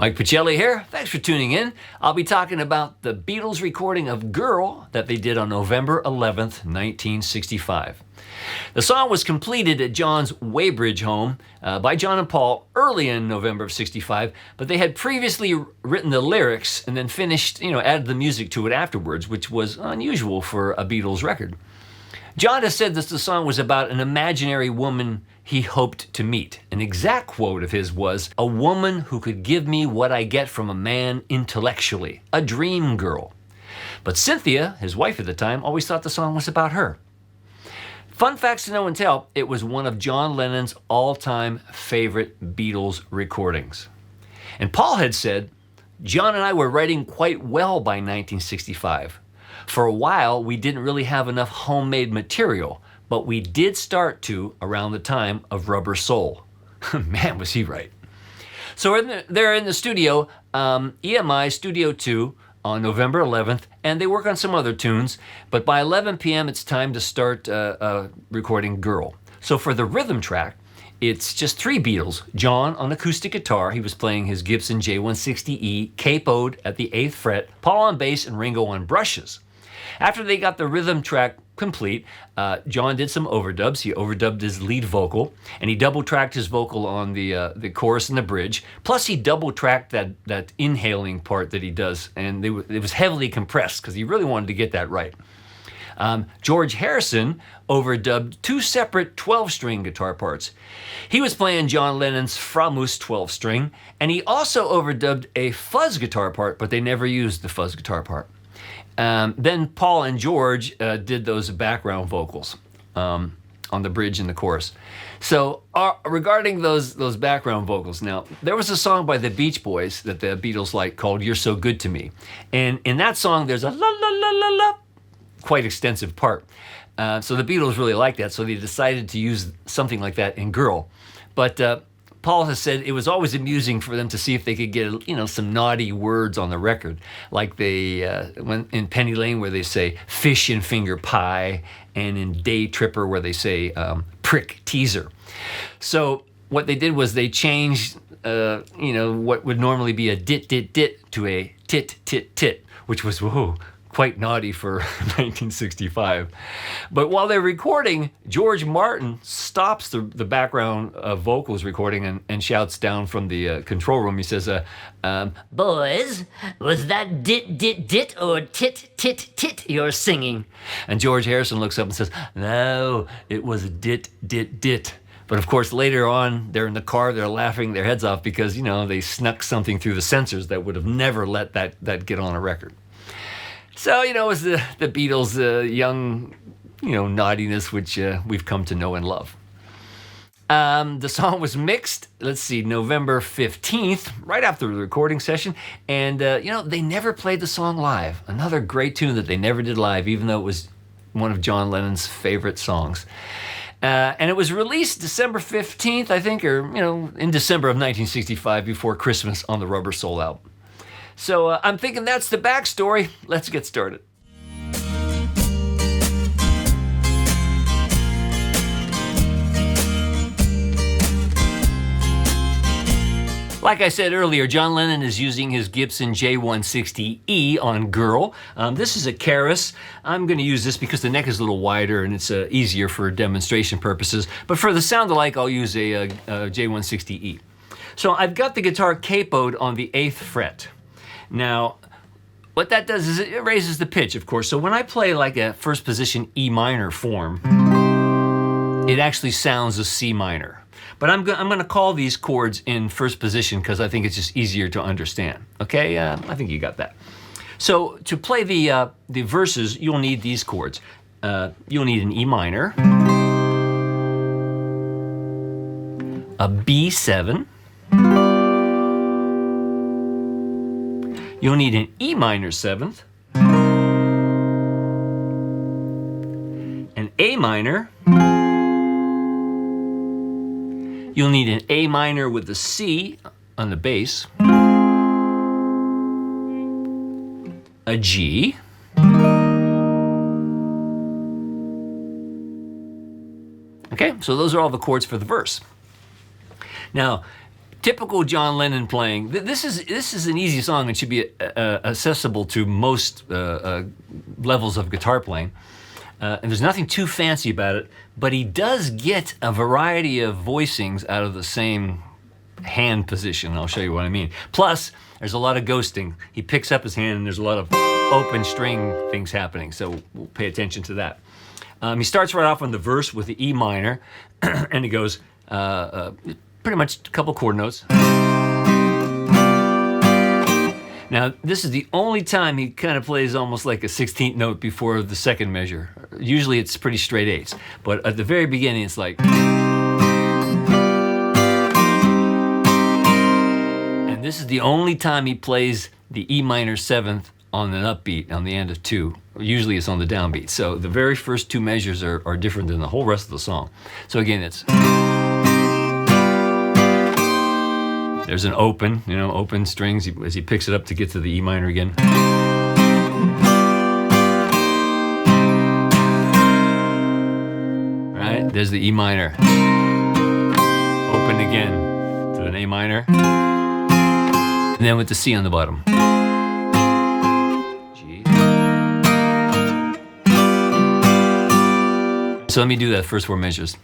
Mike Pachelli here. Thanks for tuning in. I'll be talking about the Beatles recording of Girl that they did on November 11th, 1965. The song was completed at John's Weybridge home by John and Paul early in November of 65, but they had previously written the lyrics and then added the music to it afterwards, which was unusual for a Beatles record. John has said that the song was about an imaginary woman he hoped to meet. An exact quote of his was, "A woman who could give me what I get from a man intellectually, a dream girl." But Cynthia, his wife at the time, always thought the song was about her. Fun facts to know and tell, it was one of John Lennon's all-time favorite Beatles recordings. And Paul had said, "John and I were writing quite well by 1965. For a while, we didn't really have enough homemade material, but we did start to around the time of Rubber Soul." Man, was he right. So they're in the studio, EMI Studio 2, on November 11th, and they work on some other tunes, but by 11 p.m. it's time to start recording Girl. So for the rhythm track, it's just three Beatles. John on acoustic guitar, he was playing his Gibson J160E, capoed at the 8th fret, Paul on bass, and Ringo on brushes. After they got the rhythm track complete, John did some overdubs. He overdubbed his lead vocal, and he double-tracked his vocal on the chorus and the bridge. Plus, he double-tracked that inhaling part that he does, and it was heavily compressed because he really wanted to get that right. George Harrison overdubbed two separate 12-string guitar parts. He was playing John Lennon's Framus 12-string, and he also overdubbed a fuzz guitar part, but they never used the fuzz guitar part. Then Paul and George did those background vocals on the bridge and the chorus. So regarding those background vocals, now, there was a song by the Beach Boys that the Beatles liked called "You're So Good to Me." And in that song, there's a la la la la la, quite extensive part. So the Beatles really liked that, so they decided to use something like that in Girl. But Paul has said it was always amusing for them to see if they could get, some naughty words on the record, like when in Penny Lane where they say fish and finger pie, and in Day Tripper where they say prick teaser. So what they did was they changed, what would normally be a dit dit dit to a tit tit tit, which was quite naughty for 1965. But while they're recording, George Martin stops the background vocals recording and shouts down from the control room. He says, "Boys, was that dit dit dit or tit tit tit you're singing?" And George Harrison looks up and says, "No, it was dit dit dit." But of course, later on, they're in the car, they're laughing their heads off because, they snuck something through the censors that would have never let that get on a record. So, it was the Beatles' young, naughtiness, which we've come to know and love. The song was mixed, November 15th, right after the recording session. And, they never played the song live. Another great tune that they never did live, even though it was one of John Lennon's favorite songs. And it was released December 15th, I think, or, in December of 1965, before Christmas on the Rubber Soul album. So I'm thinking that's the backstory. Let's get started. Like I said earlier, John Lennon is using his Gibson J160E on Girl. This is a Keras. I'm going to use this because the neck is a little wider and it's easier for demonstration purposes. But for the sound alike, I'll use a J160E. So I've got the guitar capoed on the 8th fret. Now, what that does is it raises the pitch, of course. So when I play like a first position E minor form, it actually sounds a C minor. But I'm going to call these chords in first position because I think it's just easier to understand. Okay, I think you got that. So to play the verses, you'll need these chords. You'll need an E minor, a B7, you'll need an E minor 7th, an A minor, you'll need an A minor with a C on the bass, a G, okay, so those are all the chords for the verse. Now, typical John Lennon playing. This is an easy song and should be accessible to most levels of guitar playing. And there's nothing too fancy about it, but he does get a variety of voicings out of the same hand position. I'll show you what I mean. Plus, there's a lot of ghosting. He picks up his hand and there's a lot of open string things happening, so we'll pay attention to that. He starts right off on the verse with the E minor, and he goes pretty much a couple chord notes. Now, this is the only time he kind of plays almost like a 16th note before the second measure. Usually it's pretty straight eights, but at the very beginning it's like... And this is the only time he plays the E minor 7th on an upbeat on the end of 2. Usually it's on the downbeat. So the very first 2 measures are different than the whole rest of the song. So again, it's... There's an open, open strings as he picks it up to get to the E minor again. Right, there's the E minor. Open again to an A minor. And then with the C on the bottom. G. So let me do that first 4 measures.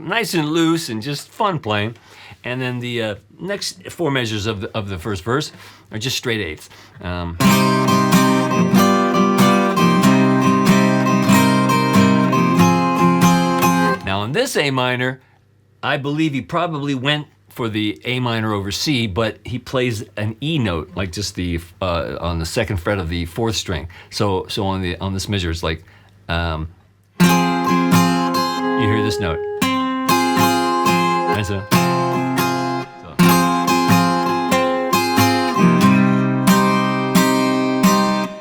Nice and loose and just fun playing. And then the next 4 measures of the first verse are just straight eighths. Now on this A minor, I believe he probably went for the A minor over C, but he plays an E note, like just the on the 2nd fret of the 4th string. So on this measure, it's like you hear this note. So.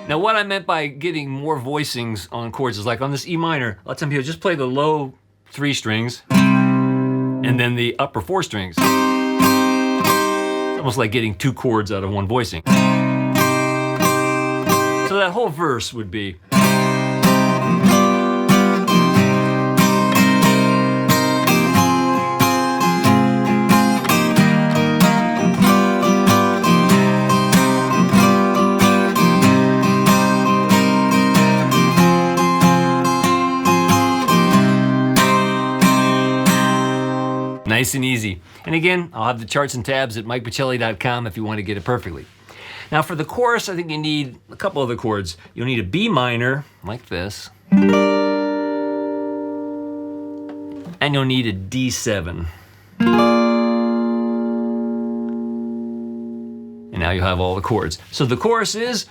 Now what I meant by getting more voicings on chords is like on this E minor, a lot of times people just play the low 3 strings and then the upper 4 strings. It's almost like getting 2 chords out of 1 voicing. So that whole verse would be... Nice and easy. And again, I'll have the charts and tabs at mikepachelli.com if you want to get it perfectly. Now for the chorus, I think you need a couple other chords. You'll need a B minor, like this. And you'll need a D7. And now you'll have all the chords. So the chorus is...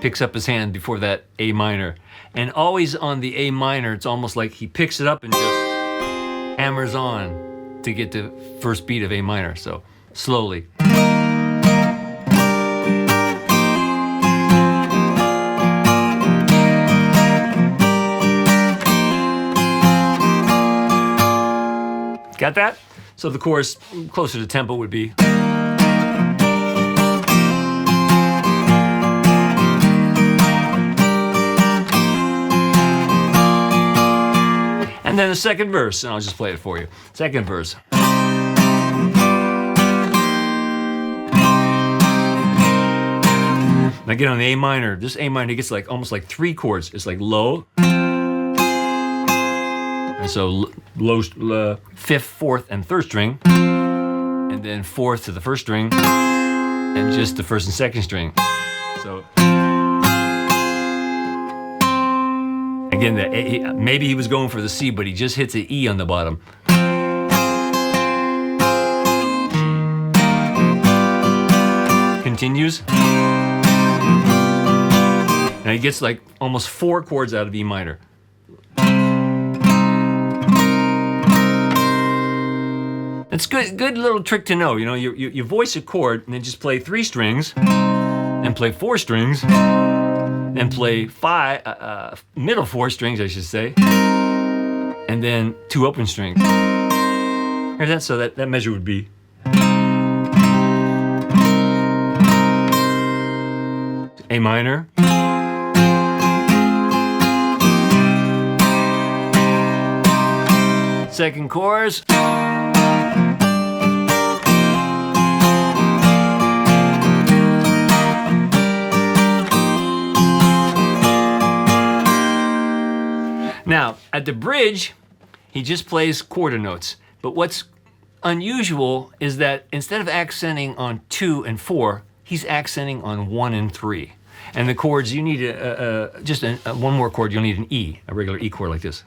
picks up his hand before that A minor. And always on the A minor, it's almost like he picks it up and just hammers on to get the first beat of A minor. So slowly. Got that? So the chorus closer to tempo would be... And then the second verse, and I'll just play it for you. Second verse. Now get on the A minor. This A minor gets like almost like 3 chords. It's like low. And so low, 5th, 4th, and 3rd string. And then 4th to the 1st string. And just the 1st and 2nd string. So... Again, maybe he was going for the C, but he just hits an E on the bottom. Continues. Now he gets like almost 4 chords out of E minor. It's good little trick to know. You voice a chord and then just play 3 strings, and play 4 strings. And play 5, middle 4 strings, I should say, and then 2 open strings. Here's that, so that measure would be... A minor. Second chorus. Now, at the bridge, he just plays quarter notes. But what's unusual is that instead of accenting on 2 and 4, he's accenting on 1 and 3. And the chords, you need just one more chord, you'll need an E, a regular E chord like this.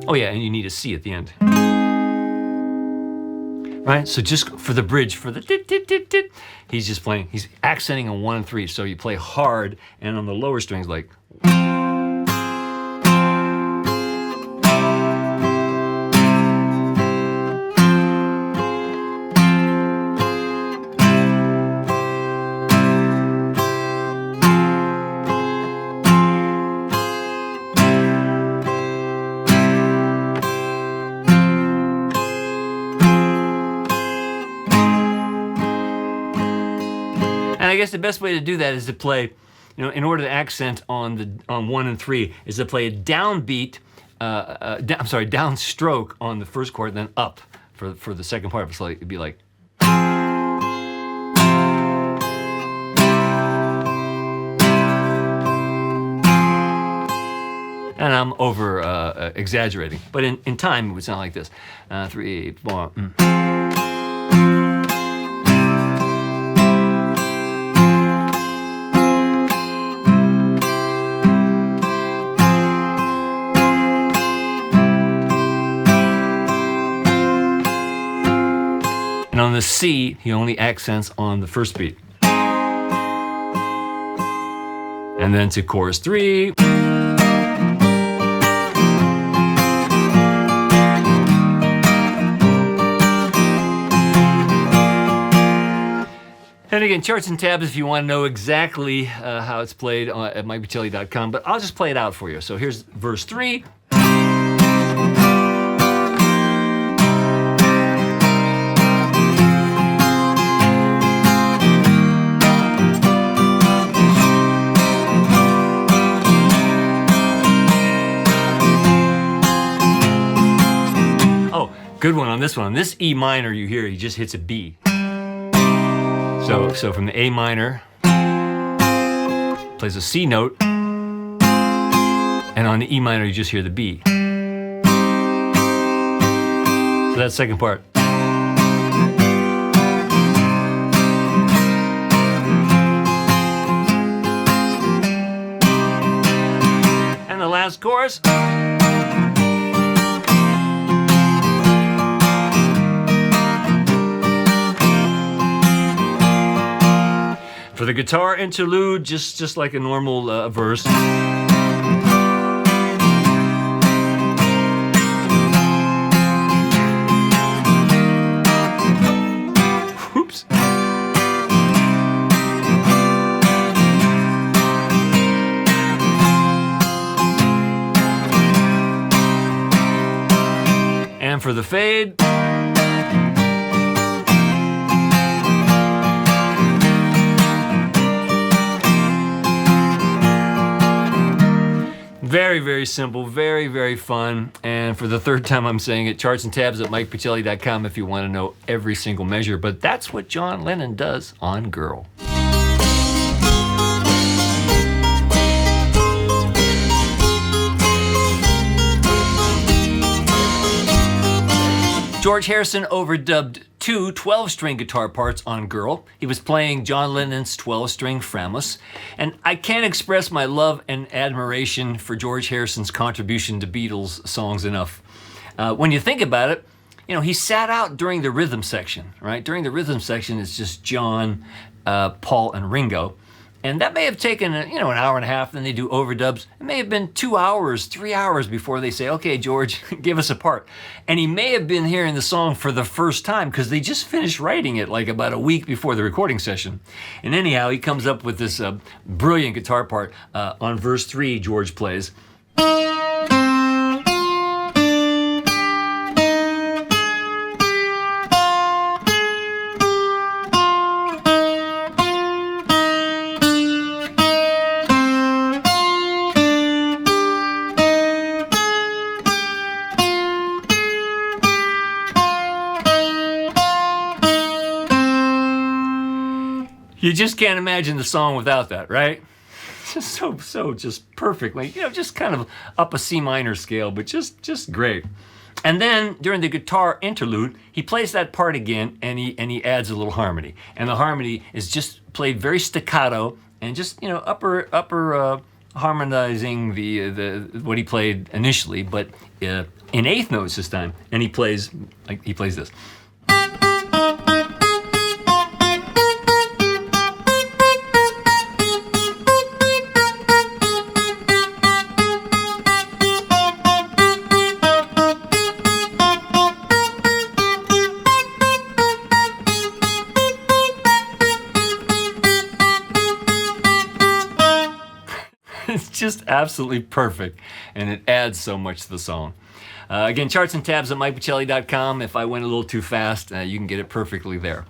Oh yeah, and you need a C at the end. Right? So just for the bridge, for the dit, dit, dit, dit, he's just playing, he's accenting on 1 and 3. So you play hard, and on the lower strings, like. And I guess the best way to do that is to play, in order to accent on 1 and 3, is to play a downbeat, downstroke on the first chord, then up for the second part. So it'd be like. And I'm over exaggerating, but in time it would sound like this: 3, 4. And on the C, he only accents on the first beat. And then to chorus 3. And again, charts and tabs if you want to know exactly how it's played at MikePachelli.com, but I'll just play it out for you. So here's verse 3. Oh, good one on this one. On this E minor you hear, he just hits a B. So from the A minor, plays a C note, and on the E minor you just hear the B. So that's the second part. And the last chorus. For the guitar interlude, just like a normal verse. Oops. And for the fade. Very, very simple, very, very fun. And for the third time I'm saying it, charts and tabs at MikePachelli.com if you want to know every single measure. But that's what John Lennon does on Girl. George Harrison overdubbed 2 12-string guitar parts on Girl. He was playing John Lennon's 12-string Framus. And I can't express my love and admiration for George Harrison's contribution to Beatles songs enough. When you think about it, he sat out during the rhythm section, right? During the rhythm section, it's just John, Paul, and Ringo. And that may have taken, an hour and a half, then they do overdubs. It may have been 2 hours, 3 hours before they say, okay, George, give us a part. And he may have been hearing the song for the first time because they just finished writing it like about a week before the recording session. And anyhow, he comes up with this brilliant guitar part. On verse 3, George plays. You just can't imagine the song without that, right? Just so just perfectly, just kind of up a C minor scale, but just great. And then during the guitar interlude, he plays that part again, and he adds a little harmony. And the harmony is just played very staccato and just upper harmonizing the what he played initially, but in eighth notes this time. And he plays this. It's just absolutely perfect, and it adds so much to the song. Again, charts and tabs at MikePachelli.com. If I went a little too fast, you can get it perfectly there.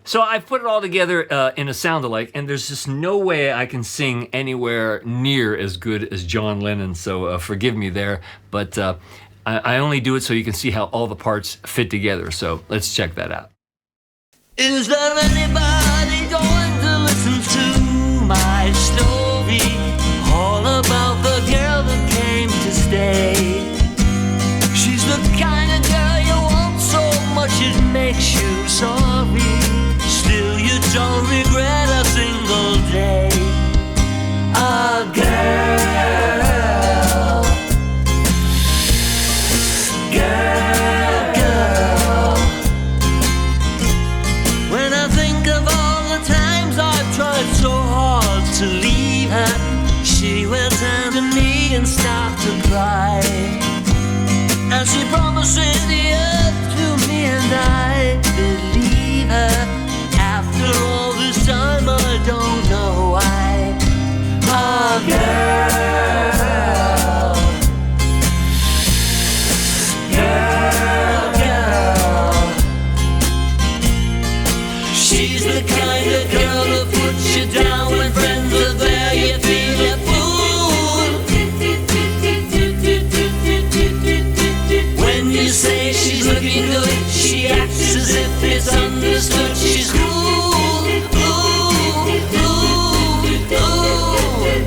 So I've put it all together in a sound-alike, and there's just no way I can sing anywhere near as good as John Lennon, so forgive me there. But I only do it so you can see how all the parts fit together, so let's check that out. Is there anybody going to listen to my story? All about the girl that came to stay. She's the kind of girl you want so much it makes you sorry. Still you don't regret a single day. A girl, girl. When I think of all the times I've tried so hard to leave her, she will turn to me and start to cry. And she promises the earth to me, and I believe her. After all this time I don't know why. Oh girl, girl, girl. She's the kind of girl that puts you down when friends are there. You feel a fool when you say she's looking good. She acts as if it's understood. She's cool, ooh, ooh, ooh,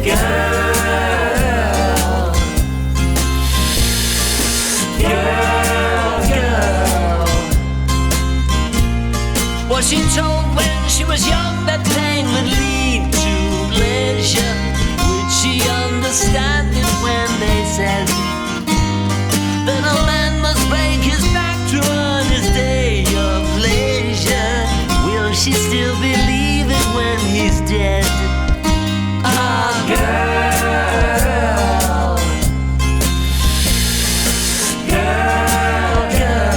girl, girl, girl. Was she told when she was young that pain would lead to pleasure? Would she understand it when they said that a man must break his back to earn his day of leisure? Will she still believe it when he's dead? Ah, girl, girl, girl.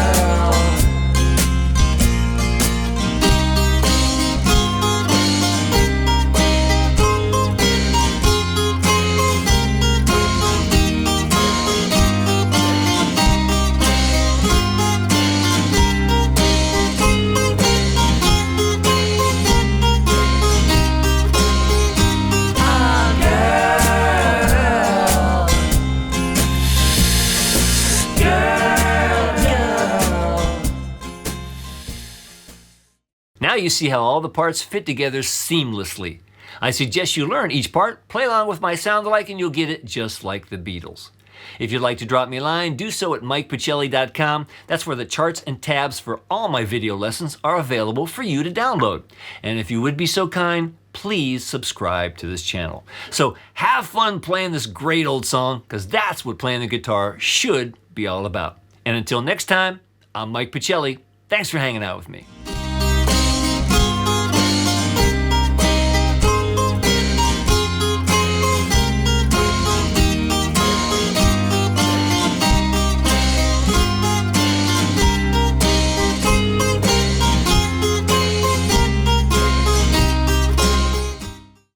Now you see how all the parts fit together seamlessly. I suggest you learn each part, play along with my sound-alike, and you'll get it just like the Beatles. If you'd like to drop me a line, do so at MikePachelli.com. That's where the charts and tabs for all my video lessons are available for you to download. And if you would be so kind, please subscribe to this channel. So have fun playing this great old song, because that's what playing the guitar should be all about. And until next time, I'm Mike Pachelli. Thanks for hanging out with me.